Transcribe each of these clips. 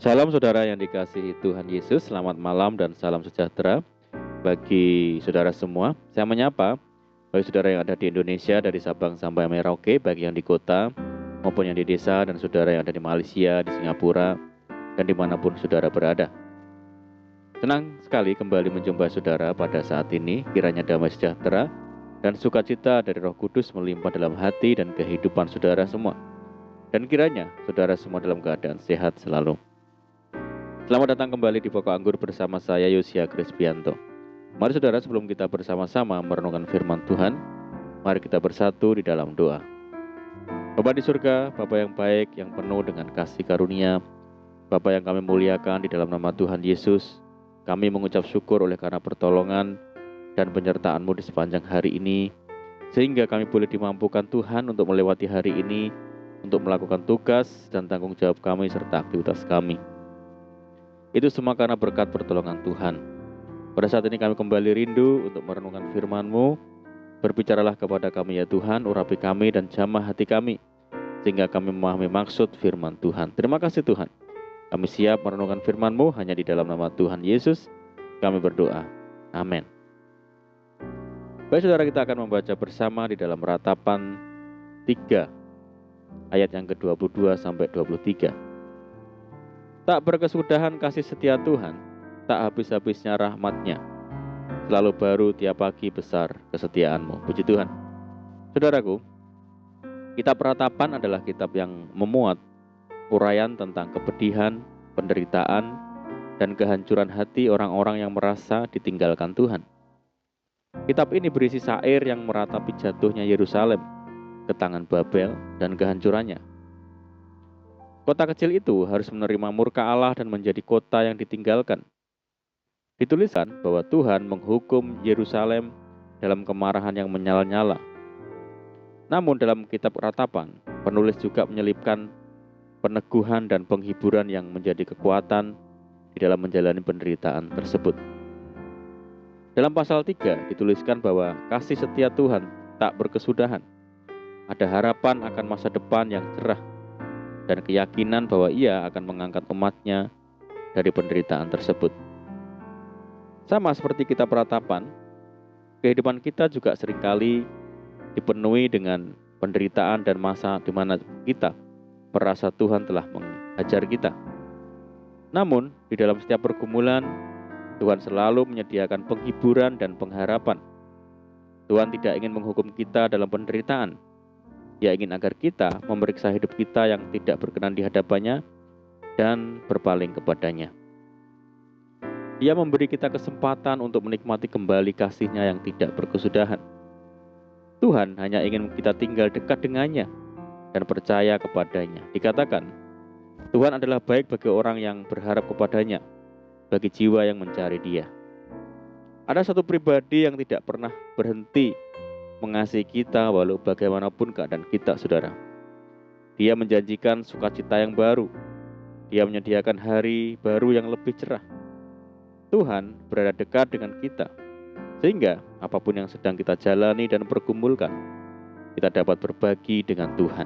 Salam saudara yang dikasihi Tuhan Yesus, selamat malam dan salam sejahtera bagi saudara semua. Saya menyapa bagi saudara yang ada di Indonesia dari Sabang sampai Merauke, baik yang di kota maupun yang di desa, dan saudara yang ada di Malaysia, di Singapura, dan dimanapun saudara berada. Senang sekali kembali menjumpai saudara pada saat ini. Kiranya damai sejahtera dan sukacita dari Roh Kudus melimpah dalam hati dan kehidupan saudara semua. Dan kiranya saudara semua dalam keadaan sehat selalu. Selamat datang kembali di Pokok Anggur bersama saya Yosia Krispianto. Mari saudara, sebelum kita bersama-sama merenungkan firman Tuhan, mari kita bersatu di dalam doa. Bapa di surga, Bapa yang baik, yang penuh dengan kasih karunia, Bapa yang kami muliakan, di dalam nama Tuhan Yesus, kami mengucap syukur oleh karena pertolongan dan penyertaan-Mu di sepanjang hari ini, sehingga kami boleh dimampukan Tuhan untuk melewati hari ini, untuk melakukan tugas dan tanggung jawab kami serta aktivitas kami. Itu semua karena berkat pertolongan Tuhan. Pada saat ini kami kembali rindu untuk merenungkan firman-Mu. Berbicaralah kepada kami ya Tuhan, urapi kami dan jamah hati kami, sehingga kami memahami maksud firman Tuhan. Terima kasih Tuhan. Kami siap merenungkan firman-Mu hanya di dalam nama Tuhan Yesus. Kami berdoa. Amin. Baik saudara, kita akan membaca bersama di dalam Ratapan 3, ayat yang ke-22 sampai 23. Tak berkesudahan kasih setia Tuhan, tak habis-habisnya rahmat-Nya. Selalu baru tiap pagi besar kesetiaan-Mu. Puji Tuhan. Saudaraku, kitab Ratapan adalah kitab yang memuat uraian tentang kepedihan, penderitaan, dan kehancuran hati orang-orang yang merasa ditinggalkan Tuhan. Kitab ini berisi syair yang meratapi jatuhnya Yerusalem ke tangan Babel dan kehancurannya. Kota kecil itu harus menerima murka Allah dan menjadi kota yang ditinggalkan. Dituliskan bahwa Tuhan menghukum Yerusalem dalam kemarahan yang menyala-nyala. Namun dalam kitab Ratapan, penulis juga menyelipkan peneguhan dan penghiburan yang menjadi kekuatan di dalam menjalani penderitaan tersebut. Dalam pasal 3 dituliskan bahwa kasih setia Tuhan tak berkesudahan. Ada harapan akan masa depan yang cerah dan keyakinan bahwa Ia akan mengangkat umat-Nya dari penderitaan tersebut. Sama seperti kitab Ratapan, kehidupan kita juga seringkali dipenuhi dengan penderitaan dan masa di mana kita merasa Tuhan telah mengajar kita. Namun, di dalam setiap pergumulan, Tuhan selalu menyediakan penghiburan dan pengharapan. Tuhan tidak ingin menghukum kita dalam penderitaan. Ia ingin agar kita memeriksa hidup kita yang tidak berkenan di hadapannya dan berpaling kepadanya. Ia memberi kita kesempatan untuk menikmati kembali kasih-Nya yang tidak berkesudahan. Tuhan hanya ingin kita tinggal dekat dengannya dan percaya kepadanya. Dikatakan, Tuhan adalah baik bagi orang yang berharap kepadanya, bagi jiwa yang mencari Dia. Ada satu pribadi yang tidak pernah berhenti mengasihi kita walau bagaimanapun keadaan kita, saudara. Dia menjanjikan sukacita yang baru. Dia menyediakan hari baru yang lebih cerah. Tuhan berada dekat dengan kita, sehingga apapun yang sedang kita jalani dan pergumulkan, kita dapat berbagi dengan Tuhan.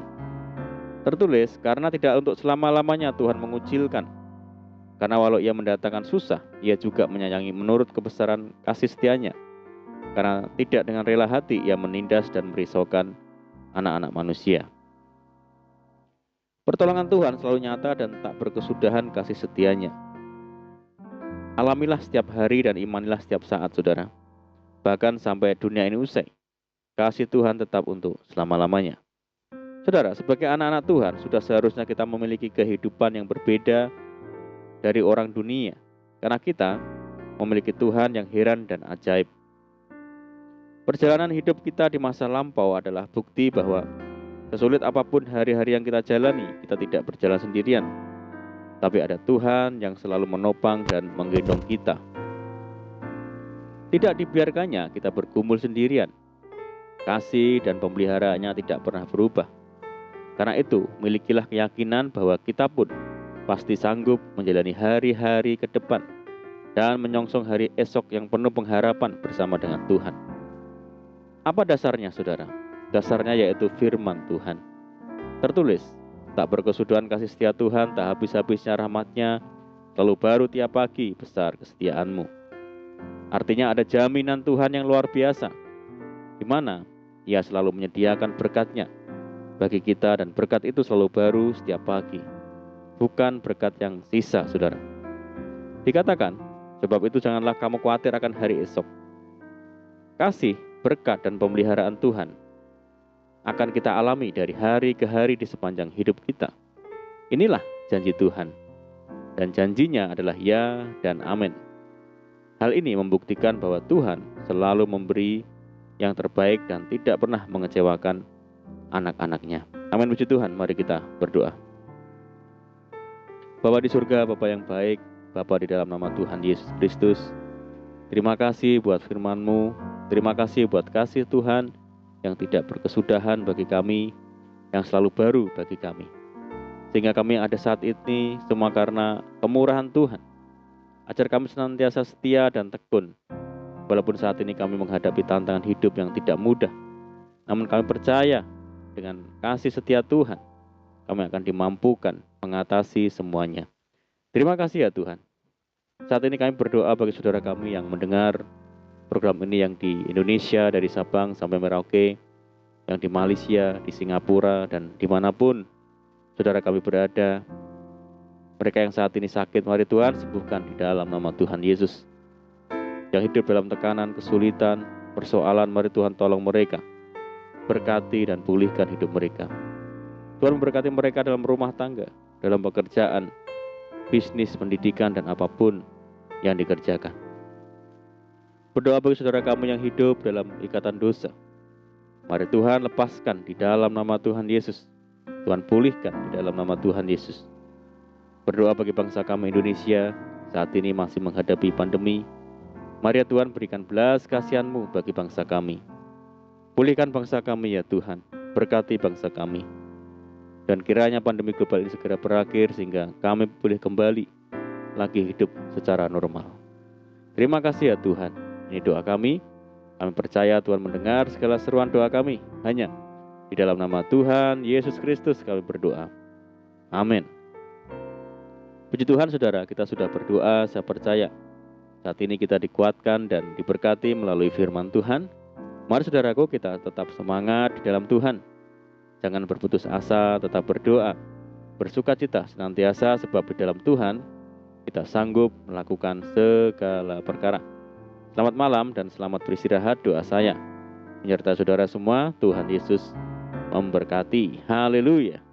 Tertulis, karena tidak untuk selama-lamanya Tuhan mengucilkan. Karena walau Ia mendatangkan susah, Ia juga menyayangi menurut kebesaran kasih setia-Nya. Karena tidak dengan rela hati Ia menindas dan merisaukan anak-anak manusia. Pertolongan Tuhan selalu nyata dan tak berkesudahan kasih setia-Nya. Alamilah setiap hari dan imanilah setiap saat, saudara. Bahkan sampai dunia ini usai, kasih Tuhan tetap untuk selama-lamanya. Saudara, sebagai anak-anak Tuhan, sudah seharusnya kita memiliki kehidupan yang berbeda dari orang dunia. Karena kita memiliki Tuhan yang heran dan ajaib. Perjalanan hidup kita di masa lampau adalah bukti bahwa sesulit apapun hari-hari yang kita jalani, kita tidak berjalan sendirian. Tapi ada Tuhan yang selalu menopang dan menggendong kita. Tidak dibiarkannya kita bergumul sendirian. Kasih dan pemeliharaannya tidak pernah berubah. Karena itu, milikilah keyakinan bahwa kita pun pasti sanggup menjalani hari-hari ke depan dan menyongsong hari esok yang penuh pengharapan bersama dengan Tuhan. Apa dasarnya, saudara? Dasarnya yaitu firman Tuhan. Tertulis, Tak berkesudahan kasih setia Tuhan, tak habis-habisnya rahmat-Nya, selalu baru tiap pagi, besar kesetiaan-Mu. Artinya ada jaminan Tuhan yang luar biasa, di mana Ia selalu menyediakan berkat-Nya bagi kita, dan berkat itu selalu baru setiap pagi. Bukan berkat yang sisa, saudara. Dikatakan, sebab itu janganlah kamu khawatir akan hari esok. Kasih, berkat, dan pemeliharaan Tuhan akan kita alami dari hari ke hari di sepanjang hidup kita. Inilah janji Tuhan, dan janjinya adalah ya dan amin. Hal ini membuktikan bahwa Tuhan selalu memberi yang terbaik dan tidak pernah mengecewakan anak-anaknya. Amin, puji Tuhan. Mari kita berdoa. Bapa di surga, Bapa yang baik, Bapa di dalam nama Tuhan Yesus Kristus, terima kasih buat firman-Mu, terima kasih buat kasih Tuhan yang tidak berkesudahan bagi kami, yang selalu baru bagi kami. Sehingga kami ada saat ini semua karena kemurahan Tuhan. Ajar kami senantiasa setia dan tekun, walaupun saat ini kami menghadapi tantangan hidup yang tidak mudah. Namun kami percaya dengan kasih setia Tuhan, kami akan dimampukan mengatasi semuanya. Terima kasih ya Tuhan. Saat ini kami berdoa bagi saudara kami yang mendengar program ini, yang di Indonesia, dari Sabang sampai Merauke, yang di Malaysia, di Singapura, dan dimanapun saudara kami berada. Mereka yang saat ini sakit, mari Tuhan sembuhkan di dalam nama Tuhan Yesus. Yang hidup dalam tekanan, kesulitan, persoalan, mari Tuhan tolong mereka. Berkati dan pulihkan hidup mereka. Tuhan memberkati mereka dalam rumah tangga, dalam pekerjaan, bisnis, pendidikan, dan apapun yang dikerjakan. Berdoa bagi saudara kami yang hidup dalam ikatan dosa. Mari Tuhan lepaskan di dalam nama Tuhan Yesus. Tuhan pulihkan di dalam nama Tuhan Yesus. Berdoa bagi bangsa kami Indonesia, saat ini masih menghadapi pandemi. Mari ya Tuhan, berikan belas kasihan-Mu bagi bangsa kami. Pulihkan bangsa kami ya Tuhan, berkati bangsa kami. Dan kiranya pandemi global ini segera berakhir, sehingga kami boleh kembali lagi hidup secara normal. Terima kasih ya Tuhan, ini doa kami. Kami percaya Tuhan mendengar segala seruan doa kami. Hanya di dalam nama Tuhan Yesus Kristus kami berdoa. Amin. Puji Tuhan saudara, kita sudah berdoa, saya percaya saat ini kita dikuatkan dan diberkati melalui firman Tuhan. Mari saudaraku, kita tetap semangat di dalam Tuhan. Jangan berputus asa, tetap berdoa, bersukacita senantiasa, sebab di dalam Tuhan kita sanggup melakukan segala perkara. Selamat malam dan selamat beristirahat, doa saya menyertai saudara semua. Tuhan Yesus memberkati. Haleluya.